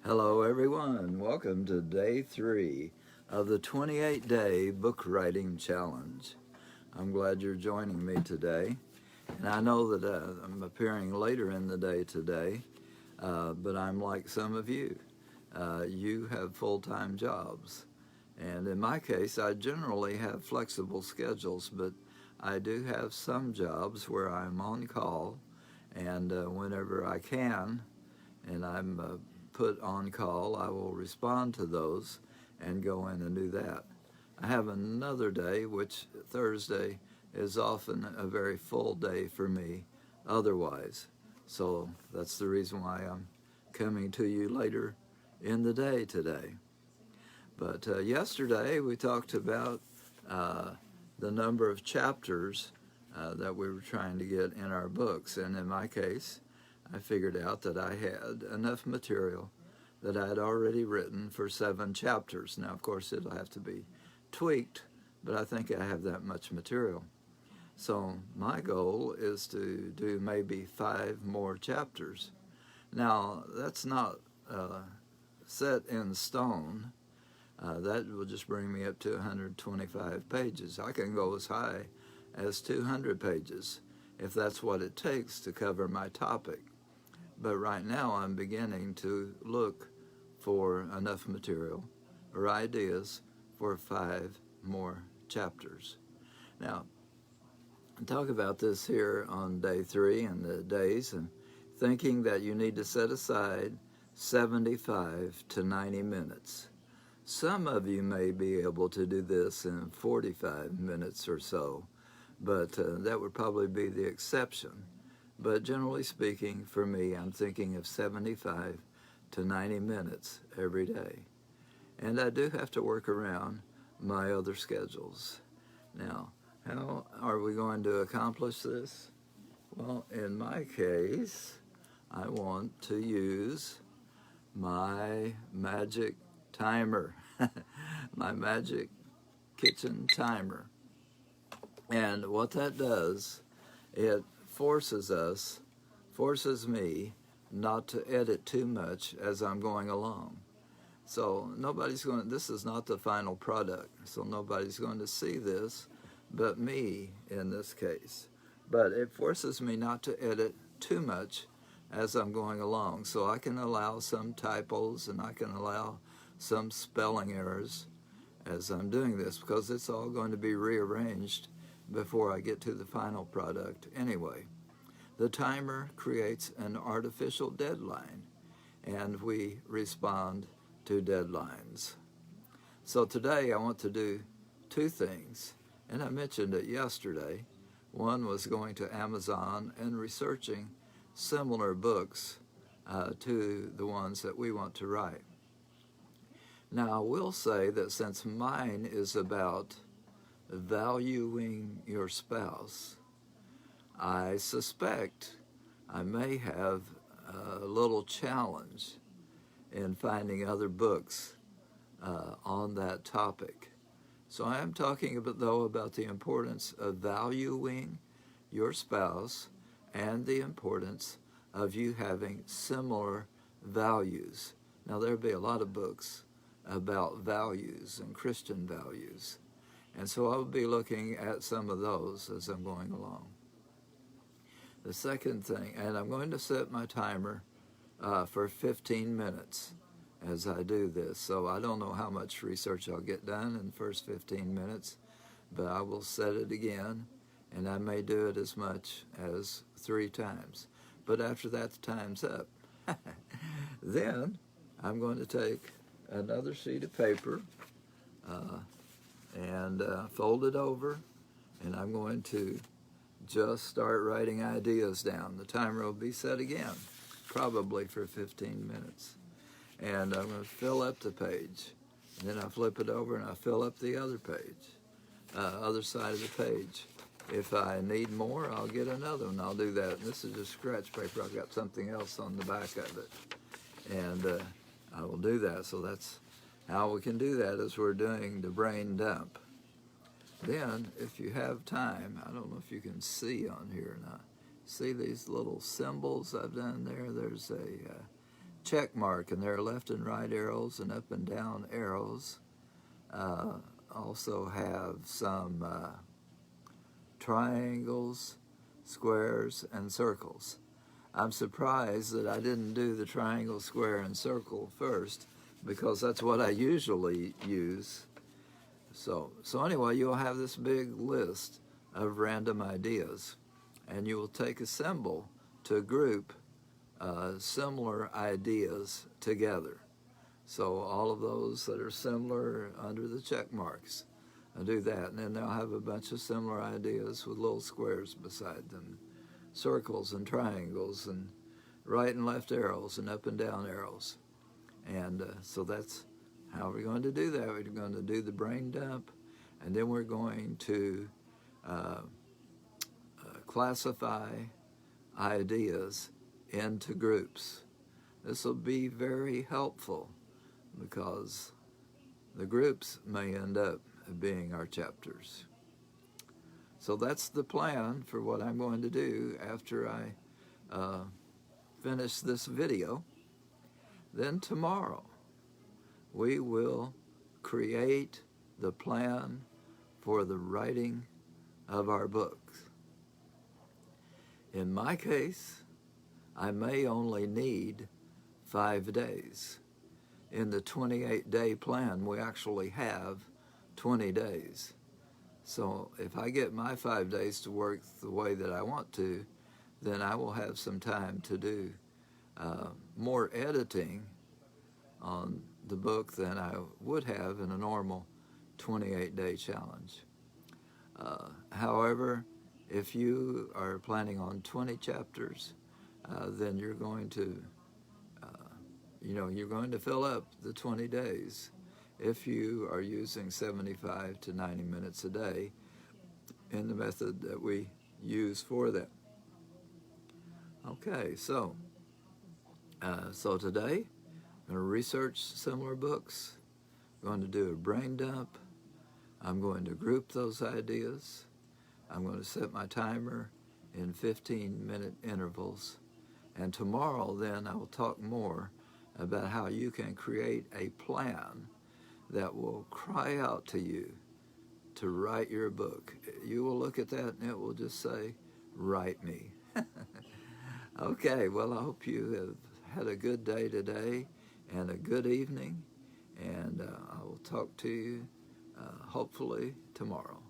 Hello, everyone. Welcome to day 3 of the 28-day book writing challenge. I'm glad you're joining me today. And I know that I'm appearing later in the day today, but I'm like some of you. You have full-time jobs. And in my case, I generally have flexible schedules, but I do have some jobs where I'm on call, and whenever I can, and I'm put on call, I will respond to those and go in and do that. I have another day, which Thursday is often a very full day for me otherwise. So that's the reason why I'm coming to you later in the day today. But yesterday we talked about the number of chapters that we were trying to get in our books. And in my case, I figured out that I had enough material that I had already written for 7 chapters. Now, of course, it'll have to be tweaked, but I think I have that much material. So my goal is to do maybe 5 more chapters. Now, that's not set in stone. That will just bring me up to 125 pages. I can go as high as 200 pages if that's what it takes to cover my topic. But right now I'm beginning to look for enough material or ideas for 5 more chapters. Now, I talk about this here on day 3 and the days, and thinking that you need to set aside 75 to 90 minutes. Some of you may be able to do this in 45 minutes or so, but that would probably be the exception. But generally speaking, for me, I'm thinking of 75 to 90 minutes every day. And I do have to work around my other schedules. Now, how are we going to accomplish this? Well, in my case, I want to use my magic timer, my magic kitchen timer. And what that does, it forces me not to edit too much as I'm going along. So this is not the final product, so nobody's going to see this but me in this case. But it forces me not to edit too much as I'm going along, so I can allow some typos and I can allow some spelling errors as I'm doing this, because it's all going to be rearranged before I get to the final product anyway. The timer creates an artificial deadline, and we respond to deadlines. So today I want to do 2 things, and I mentioned it yesterday. One was going to Amazon and researching similar books to the ones that we want to write. Now, I will say that since mine is about valuing your spouse, I suspect I may have a little challenge in finding other books on that topic. So I am talking about the importance of valuing your spouse and the importance of you having similar values. Now, there'll be a lot of books about values and Christian values, and so I'll be looking at some of those as I'm going along. The second thing, and I'm going to set my timer for 15 minutes as I do this, so I don't know how much research I'll get done in the first 15 minutes, but I will set it again, and I may do it as much as 3 times. But after that, the time's up. Then I'm going to take another sheet of paper and fold it over, and I'm going to just start writing ideas down. The timer will be set again, probably for 15 minutes. And I'm going to fill up the page. And then I flip it over and I fill up the other page, other side of the page. If I need more, I'll get another one. I'll do that. And this is just scratch paper. I've got something else on the back of it. And I will do that. So that's how we can do that, as we're doing the brain dump. Then, if you have time, I don't know if you can see on here or not. See these little symbols I've done there? There's a check mark, and there are left and right arrows and up and down arrows. Also have some triangles, squares, and circles. I'm surprised that I didn't do the triangle, square, and circle first, because that's what I usually use. So anyway, you'll have this big list of random ideas, and you will take a symbol to group similar ideas together. So all of those that are similar under the check marks, I'll do that. And then they'll have a bunch of similar ideas with little squares beside them, circles and triangles and right and left arrows and up and down arrows. And so that's how we're going to do that. We're going to do the brain dump, and then we're going to classify ideas into groups. This will be very helpful because the groups may end up being our chapters. So that's the plan for what I'm going to do after I finish this video. Then tomorrow we will create the plan for the writing of our books. In my case, I may only need 5 days. In the 28-day plan, we actually have 20 days. So if I get my 5 days to work the way that I want to, then I will have some time to do more editing on the book than I would have in a normal 28-day challenge. However, if you are planning on 20 chapters, then you're going to you're going to fill up the 20 days if you are using 75 to 90 minutes a day in the method that we use for that. Okay, so today I'm going to research similar books. I'm going to do a brain dump. I'm going to group those ideas. I'm going to set my timer in 15-minute intervals. And tomorrow, then, I will talk more about how you can create a plan that will cry out to you to write your book. You will look at that and it will just say, "Write me." Okay, well, I hope you have had a good day today and a good evening, and I will talk to you hopefully tomorrow.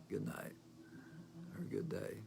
Good night or good day.